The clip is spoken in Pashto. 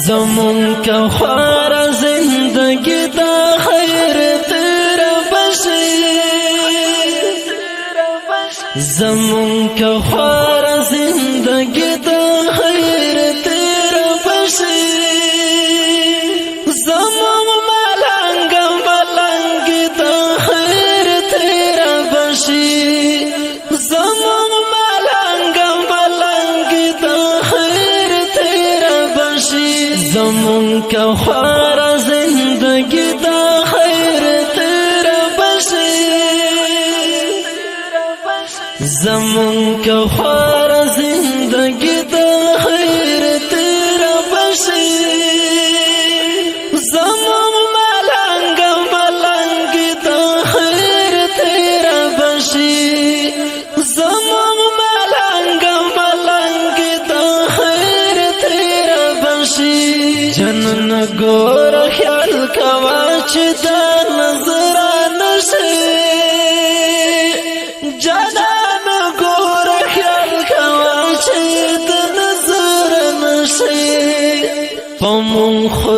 زمون کا خوار زندگی دا خیر تیرا بشی زمون کا خوار زندگی دا خیر تیرا بشی زمون ملنگ دا خیر تیرا بشی زمون ملنگ دا خیر تیرا بشی زمون کا خوار زندگی دا خیر تیرا بشی زمون کا خوار زندگی دا خیر تیرا بشی زمون ملنگ دا خیر تیرا بشی زمون ملنگ دا خیر تیرا بشی جنن گور خیال کوا چې دا نظر نشي جنن گور خیال کوا چې دا نظر نشي پمون خو